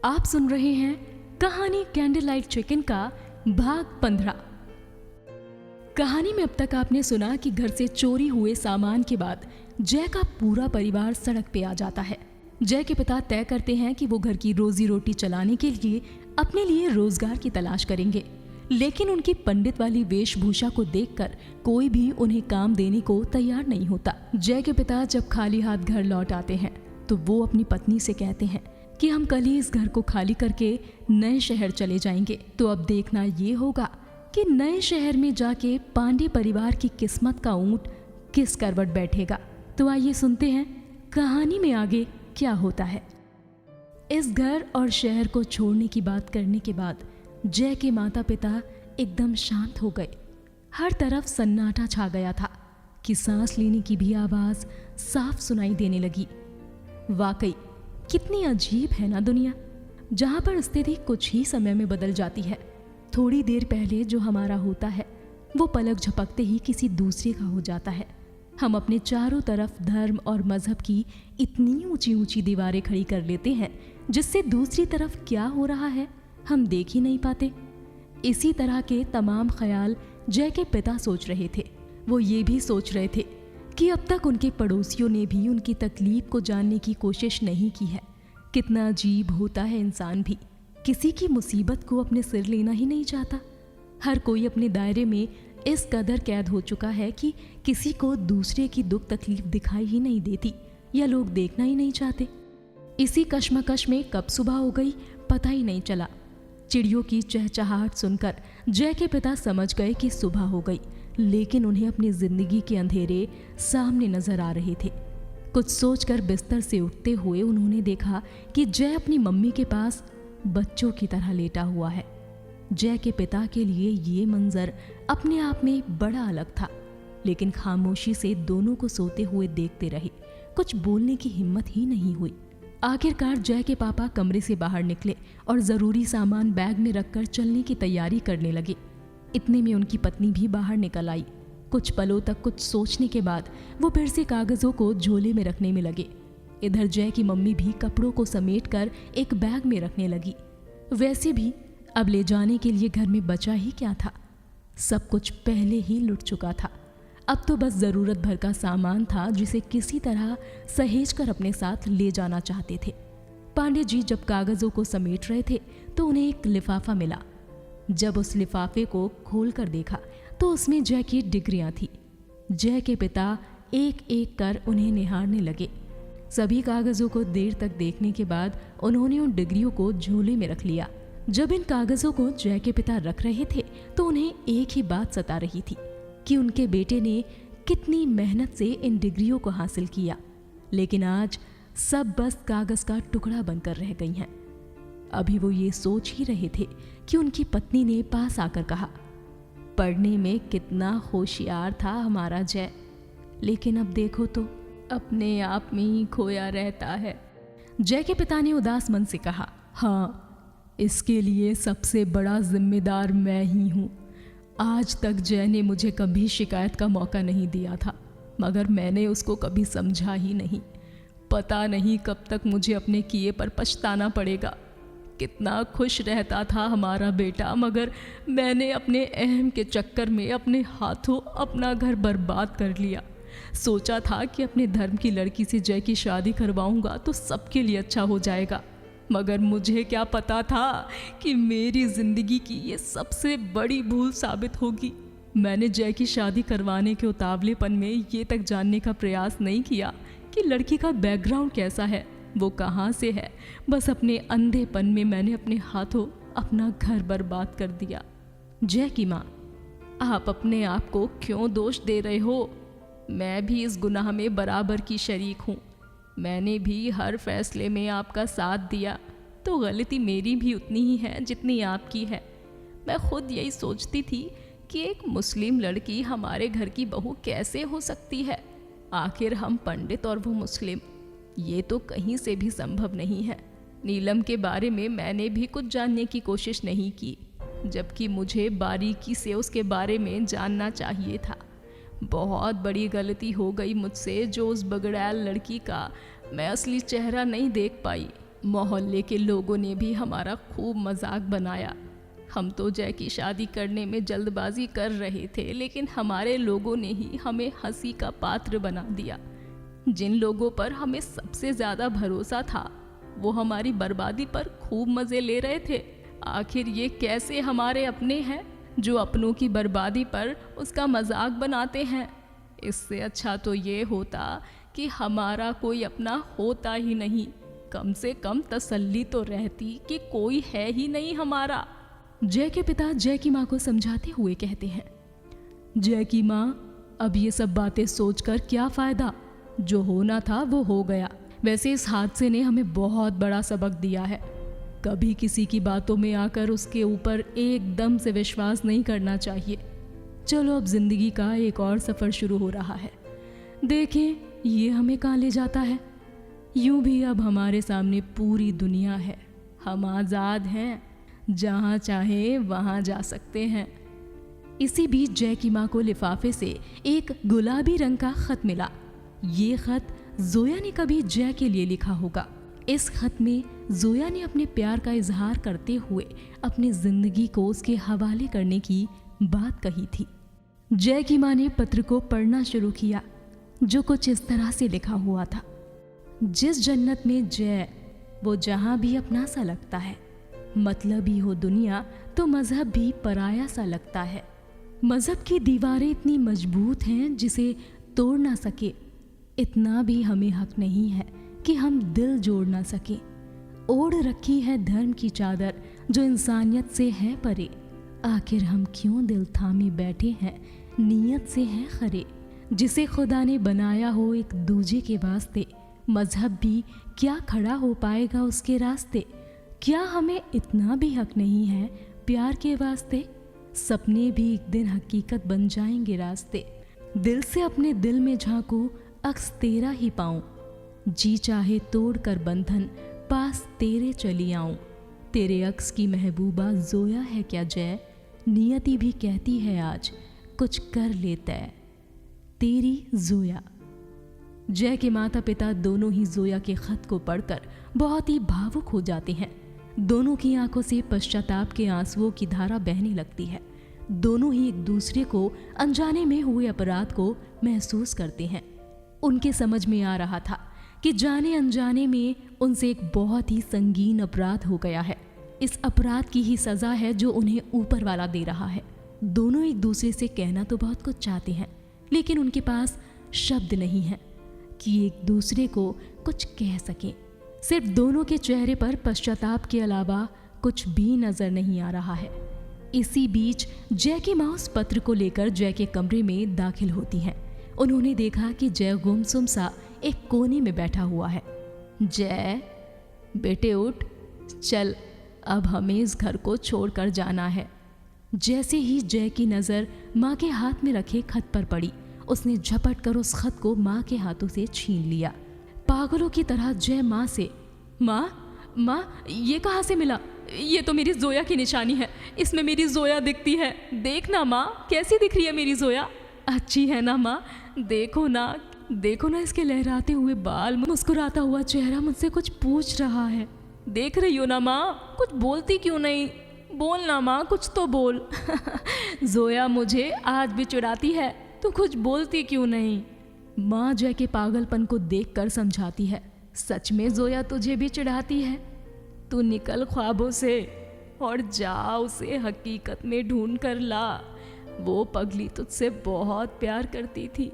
आप सुन रहे हैं कहानी कैंडल लाइट चिकन का भाग 15। कहानी में अब तक आपने सुना कि घर से चोरी हुए सामान के बाद जय का पूरा परिवार सड़क पे आ जाता है। जय के पिता तय करते हैं कि वो घर की रोजी रोटी चलाने के लिए अपने लिए रोजगार की तलाश करेंगे, लेकिन उनकी पंडित वाली वेशभूषा को देखकर कोई भी उन्हें काम देने को तैयार नहीं होता। जय के पिता जब खाली हाथ घर लौट आते हैं तो वो अपनी पत्नी से कहते हैं कि हम कल ही इस घर को खाली करके नए शहर चले जाएंगे। तो अब देखना ये होगा कि नए शहर में जाके पांडे परिवार की किस्मत का ऊंट किस करवट बैठेगा। तो आइए सुनते हैं कहानी में आगे क्या होता है। इस घर और शहर को छोड़ने की बात करने के बाद जय के माता पिता एकदम शांत हो गए। हर तरफ सन्नाटा छा गया था कि सांस लेने की भी आवाज साफ सुनाई देने लगी। वाकई कितनी अजीब है ना दुनिया, जहां पर स्थिति कुछ ही समय में बदल जाती है। थोड़ी देर पहले जो हमारा होता है वो पलक झपकते ही किसी दूसरे का हो जाता है। हम अपने चारों तरफ धर्म और मजहब की इतनी ऊंची ऊंची दीवारें खड़ी कर लेते हैं जिससे दूसरी तरफ क्या हो रहा है हम देख ही नहीं पाते। इसी तरह के तमाम ख्याल जय के पिता सोच रहे थे। वो ये भी सोच रहे थे कि अब तक उनके पड़ोसियों ने भी उनकी तकलीफ को जानने की कोशिश नहीं की है। कितना अजीब होता है इंसान भी, किसी की मुसीबत को अपने सिर लेना ही नहीं चाहता। हर कोई अपने दायरे में इस कदर कैद हो चुका है कि किसी को दूसरे की दुख तकलीफ दिखाई ही नहीं देती या लोग देखना ही नहीं चाहते। इसी कश्मकश में कब सुबह हो गई पता ही नहीं चला। चिड़ियों की चहचहाहट सुनकर जय के पिता समझ गए कि सुबह हो गई, लेकिन उन्हें अपनी जिंदगी के अंधेरे सामने नजर आ रहे थे। कुछ सोचकर बिस्तर से उठते हुए उन्होंने देखा कि जय अपनी मम्मी के पास बच्चों की तरह लेटा हुआ है। जय के पिता के लिए ये मंजर अपने आप में बड़ा अलग था, लेकिन खामोशी से दोनों को सोते हुए देखते रहे। कुछ बोलने की हिम्मत ही नहीं हुई। आखिरकार जय के पापा कमरे से बाहर निकले और जरूरी सामान बैग में रखकर चलने की तैयारी करने लगे। इतने में उनकी पत्नी भी बाहर निकल आई। कुछ पलों तक कुछ सोचने के बाद वो फिर से कागजों को झोले में रखने में लगे। इधर जय की मम्मी भी कपड़ों को समेटकर एक बैग में रखने लगी। वैसे भी अब ले जाने के लिए घर में बचा ही क्या था, सब कुछ पहले ही लुट चुका था। अब तो बस जरूरत भर का सामान था जिसे किसी तरह सहेज कर अपने साथ ले जाना चाहते थे। पांडे जी जब कागजों को समेट रहे थे तो उन्हें एक लिफाफा मिला। जब उस लिफाफे को खोलकर देखा तो उसमें जय की डिग्रियां थी। जय के पिता एक एक कर उन्हें निहारने लगे। सभी कागजों को देर तक देखने के बाद उन्होंने उन डिग्रियों को झोले में रख लिया। जब इन कागजों को जय के पिता रख रहे थे तो उन्हें एक ही बात सता रही थी कि उनके बेटे ने कितनी मेहनत से इन डिग्रियों को हासिल किया, लेकिन आज सब बस कागज का टुकड़ा बनकर रह गई हैं। अभी वो ये सोच ही रहे थे कि उनकी पत्नी ने पास आकर कहा, पढ़ने में कितना होशियार था हमारा जय, लेकिन अब देखो तो अपने आप में ही खोया रहता है। जय के पिता ने उदास मन से कहा, हाँ, इसके लिए सबसे बड़ा जिम्मेदार मैं ही हूँ। आज तक जय ने मुझे कभी शिकायत का मौका नहीं दिया था, मगर मैंने उसको कभी समझा ही नहीं। पता नहीं कब तक मुझे अपने किए पर पछताना पड़ेगा। कितना खुश रहता था हमारा बेटा, मगर मैंने अपने अहम के चक्कर में अपने हाथों अपना घर बर्बाद कर लिया। सोचा था कि अपने धर्म की लड़की से जय की शादी करवाऊंगा तो सबके लिए अच्छा हो जाएगा, मगर मुझे क्या पता था कि मेरी जिंदगी की ये सबसे बड़ी भूल साबित होगी। मैंने जय की शादी करवाने के उतावलेपन में ये तक जानने का प्रयास नहीं किया कि लड़की का बैकग्राउंड कैसा है, वो कहाँ से है। बस अपने अंधेपन में मैंने अपने हाथों अपना घर बर्बाद कर दिया। जय की माँ, आप अपने आप को क्यों दोष दे रहे हो? मैं भी इस गुनाह में बराबर की शरीक हूँ। मैंने भी हर फैसले में आपका साथ दिया, तो गलती मेरी भी उतनी ही है जितनी आपकी है। मैं खुद यही सोचती थी कि एक मुस्लिम लड़की हमारे घर की बहू कैसे हो सकती है। आखिर हम पंडित और वो मुस्लिम, ये तो कहीं से भी संभव नहीं है। नीलम के बारे में मैंने भी कुछ जानने की कोशिश नहीं की, जबकि मुझे बारीकी से उसके बारे में जानना चाहिए था। बहुत बड़ी गलती हो गई मुझसे जो उस बगड़ैल लड़की का मैं असली चेहरा नहीं देख पाई, मोहल्ले के लोगों ने भी हमारा खूब मजाक बनाया। हम तो जय की शादी करने में जल्दबाजी कर रहे थे, लेकिन हमारे लोगों ने ही हमें हंसी का पात्र बना दिया। जिन लोगों पर हमें सबसे ज़्यादा भरोसा था वो हमारी बर्बादी पर खूब मज़े ले रहे थे। आखिर ये कैसे हमारे अपने हैं जो अपनों की बर्बादी पर उसका मजाक बनाते हैं। इससे अच्छा तो ये होता कि हमारा कोई अपना होता ही नहीं। कम से कम तसल्ली तो रहती कि कोई है ही नहीं हमारा। जय के पिता जय की माँ को समझाते हुए कहते हैं, जय की माँ, अब ये सब बातें सोचकर क्या फ़ायदा। जो होना था वो हो गया। वैसे इस हादसे ने हमें बहुत बड़ा सबक दिया है। कभी किसी की बातों में आकर उसके ऊपर एकदम से विश्वास नहीं करना चाहिए। चलो अब जिंदगी का एक और सफ़र शुरू हो रहा है। देखें ये हमें कहाँ ले जाता है। यूं भी अब हमारे सामने पूरी दुनिया है। हम आज़ाद हैं, जहाँ चाहे वहाँ जा सकते हैं। इसी बीच जय की माँ को लिफाफे से एक गुलाबी रंग का खत मिला। ये खत जोया ने कभी जय के लिए लिखा होगा। इस खत में जोया ने अपने प्यार का इजहार करते हुए अपनी जिंदगी को उसके हवाले करने की बात कही थी। जय की माँ ने पत्र को पढ़ना शुरू किया, जो कुछ इस तरह से लिखा हुआ था। जिस जन्नत में जय, वो जहाँ भी अपना सा लगता है। मतलबी हो दुनिया तो मजहब भी पराया सा लगता है। मजहब की दीवारें इतनी मजबूत हैं जिसे तोड़ ना सके। इतना भी हमें हक नहीं है कि हम दिल जोड़ ना सके। ओढ़ रखी है धर्म की चादर जो इंसानियत से है परे। आखिर हम क्यों दिल थामे बैठे हैं, नीयत से हैं खरे। जिसे खुदा ने बनाया हो एक दूजे के वास्ते, मजहब भी क्या खड़ा हो पाएगा उसके रास्ते। क्या हमें इतना भी हक नहीं है प्यार के वास्ते। सपने भी एक दिन हकीकत बन जाएंगे रास्ते। दिल से अपने दिल में झांकू, अक्स तेरा ही पाऊं। जी चाहे तोड़ कर बंधन, पास तेरे चली आऊं। तेरे अक्स की महबूबा जोया है क्या जय। नियति भी कहती है आज कुछ कर लेता है। तेरी जोया। जय के माता पिता दोनों ही जोया के खत को पढ़कर बहुत ही भावुक हो जाते हैं। दोनों की आंखों से पश्चाताप के आंसुओं की धारा बहने लगती है। दोनों ही एक दूसरे को अनजाने में हुए अपराध को महसूस करते हैं। उनके समझ में आ रहा था कि जाने अनजाने में उनसे एक बहुत ही संगीन अपराध हो गया है। इस अपराध की ही सजा है जो उन्हें ऊपर वाला दे रहा है। दोनों एक दूसरे से कहना तो बहुत कुछ चाहते हैं, लेकिन उनके पास शब्द नहीं है कि एक दूसरे को कुछ कह सके। सिर्फ दोनों के चेहरे पर पश्चाताप के अलावा कुछ भी नजर नहीं आ रहा है। इसी बीच जय की माँ उस पत्र को लेकर जय के कमरे में दाखिल होती हैं। उन्होंने देखा कि जय गुमसुम सा एक कोने में बैठा हुआ है। जय बेटे उठ, चल अब हमें इस घर को छोड़कर जाना है। जैसे ही जय की नज़र माँ के हाथ में रखे खत पर पड़ी, उसने झपट कर उस खत को माँ के हाथों से छीन लिया। पागलों की तरह जय माँ से, माँ ये कहाँ से मिला। ये तो मेरी जोया की निशानी है, इसमें मेरी जोया दिखती है। देख ना माँ कैसी दिख रही है मेरी जोया। अच्छी है ना माँ, देखो ना इसके लहराते हुए बाल, मुस्कुराता हुआ चेहरा मुझसे कुछ पूछ रहा है। देख रही हो ना माँ, कुछ बोलती क्यों नहीं। बोल ना माँ, कुछ तो बोल। जोया मुझे आज भी चिढ़ाती है, तू कुछ बोलती क्यों नहीं। माँ जय के पागलपन को देखकर समझाती है, सच में जोया तुझे भी चिढ़ाती है। तू निकल ख्वाबों से और जा उसे हकीकत में ढूंढ कर ला। वो पगली तुझसे बहुत प्यार करती थी।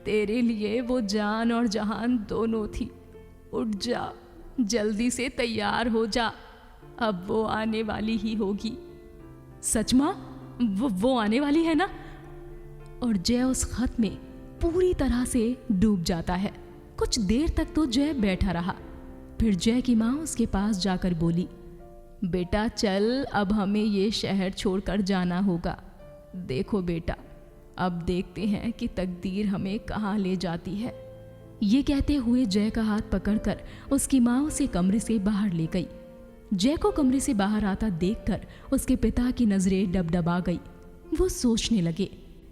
तेरे लिए वो जान और जहान दोनों थी। उठ जा, जल्दी से तैयार हो जा, अब वो आने वाली ही होगी। सच माँ, वो आने वाली है ना। और जय उस खत में पूरी तरह से डूब जाता है। कुछ देर तक तो जय बैठा रहा। फिर जय की माँ उसके पास जाकर बोली, बेटा चल, अब हमें ये शहर छोड़कर जाना होगा। देखो बेटा, अब देखते हैं कि तकदीर हमें कहाँ ले जाती है। ये कहते हुए जय का हाथ पकड़कर उसकी माँ उसे कमरे से बाहर ले गई। जय को कमरे से बाहर आता देखकर उसके पिता की नजरें डबडबा गई। वो सोचने लगे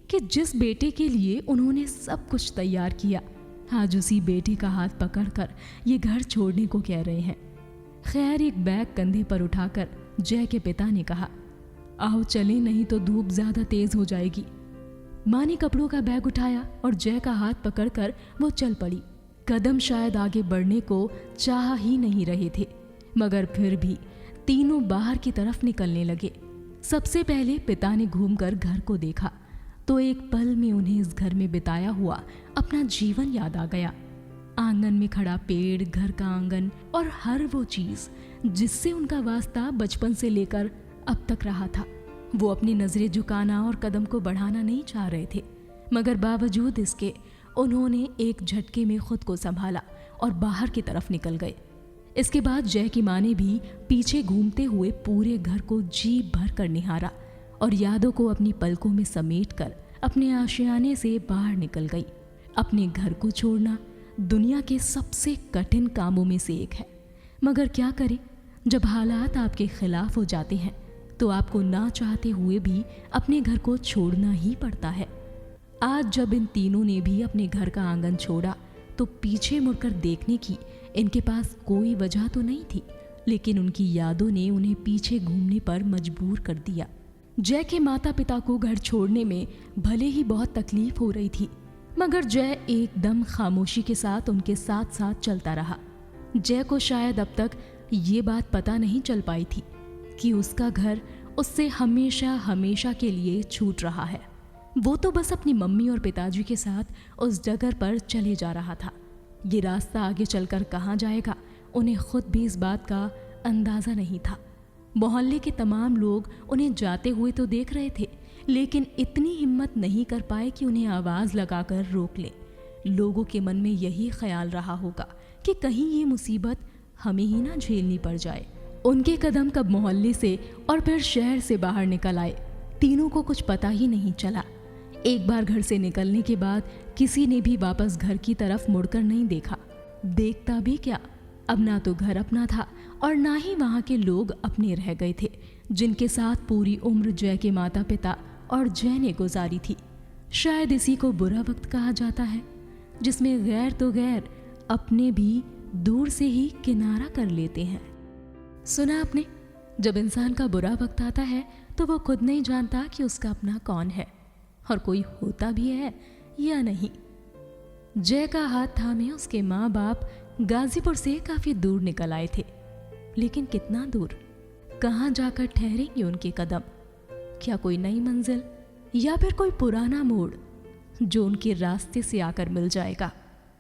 कि जिस बेटे के लिए उन्होंने सब कुछ तैयार किया, आज उसी बेटे का हाथ पकड़कर ये घर छोड़ने को कह रहे हैं। खैर, एक बैग कंधे पर उठाकर जय के पिता ने कहा, आओ चलें, नहीं तो धूप ज्यादा तेज हो जाएगी। माँ ने कपड़ों का बैग उठाया और जय का हाथ पकड़कर वो चल पड़ी। कदम शायद आगे बढ़ने को चाह ही नहीं रहे थे, मगर फिर भी तीनों बाहर की तरफ निकलने लगे। सबसे पहले पिता ने घूमकर घर को देखा तो एक पल में उन्हें इस घर में बिताया हुआ अपना जीवन याद आ गया। आंगन में खड़ा पेड़, घर का आंगन और हर वो चीज जिससे उनका वास्ता बचपन से लेकर अब तक रहा था। वो अपनी नजरें झुकाना और कदम को बढ़ाना नहीं चाह रहे थे, मगर बावजूद इसके उन्होंने एक झटके में खुद को संभाला और बाहर की तरफ निकल गए। इसके बाद जय की माँ ने भी पीछे घूमते हुए पूरे घर को जी भर कर निहारा और यादों को अपनी पलकों में समेटकर अपने आशियाने से बाहर निकल गई। अपने घर को छोड़ना दुनिया के सबसे कठिन कामों में से एक है, मगर क्या करें, जब हालात आपके खिलाफ हो जाते हैं तो आपको ना चाहते हुए भी अपने घर को छोड़ना ही पड़ता है। आज जब इन तीनों ने भी अपने घर का आंगन छोड़ा तो पीछे मुड़कर देखने की इनके पास कोई वजह तो नहीं थी, लेकिन उनकी यादों ने उन्हें पीछे घूमने पर मजबूर कर दिया। जय के माता पिता को घर छोड़ने में भले ही बहुत तकलीफ हो रही थी, मगर जय एकदम खामोशी के साथ उनके साथ साथ चलता रहा। जय को शायद अब तक ये बात पता नहीं चल पाई थी कि उसका घर उससे हमेशा हमेशा के लिए छूट रहा है। वो तो बस अपनी मम्मी और पिताजी के साथ उस जगह पर चले जा रहा था। ये रास्ता आगे चलकर कहाँ जाएगा उन्हें खुद भी इस बात का अंदाज़ा नहीं था। मोहल्ले के तमाम लोग उन्हें जाते हुए तो देख रहे थे, लेकिन इतनी हिम्मत नहीं कर पाए कि उन्हें आवाज़ लगाकर रोक ले। लोगों के मन में यही ख्याल रहा होगा कि कहीं ये मुसीबत हमें ही ना झेलनी पड़ जाए। उनके कदम कब मोहल्ले से और फिर शहर से बाहर निकल आए, तीनों को कुछ पता ही नहीं चला। एक बार घर से निकलने के बाद किसी ने भी वापस घर की तरफ मुड़कर नहीं देखा। देखता भी क्या, अब ना तो घर अपना था और ना ही वहाँ के लोग अपने रह गए थे, जिनके साथ पूरी उम्र जय के माता पिता और जय ने गुजारी थी। शायद इसी को बुरा वक्त कहा जाता है, जिसमें गैर तो गैर अपने भी दूर से ही किनारा कर लेते हैं। सुना आपने, जब इंसान का बुरा वक्त आता है तो वो खुद नहीं जानता कि उसका अपना कौन है और कोई होता भी है या नहीं। जय का हाथ थामे उसके माँ बाप गाजीपुर से काफी दूर निकल आए थे, लेकिन कितना दूर, कहाँ जाकर ठहरेंगे उनके कदम? क्या कोई नई मंजिल या फिर कोई पुराना मोड़ जो उनके रास्ते से आकर मिल जाएगा?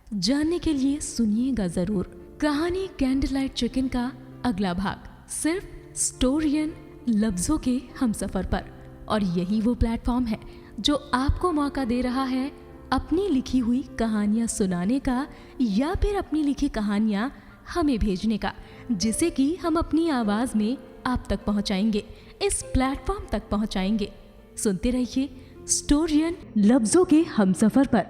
जानने के लिए सुनिएगा जरूर कहानी कैंडल लाइट चिकन का अगला भाग, सिर्फ स्टोरियन लफ्जों के हमसफर पर। और यही वो प्लेटफॉर्म है जो आपको मौका दे रहा है अपनी लिखी हुई कहानियां सुनाने का या फिर अपनी लिखी कहानियां हमें भेजने का, जिसे कि हम अपनी आवाज में आप तक पहुंचाएंगे, इस प्लेटफॉर्म तक पहुंचाएंगे। सुनते रहिए स्टोरियन लफ्जों के हमसफर पर।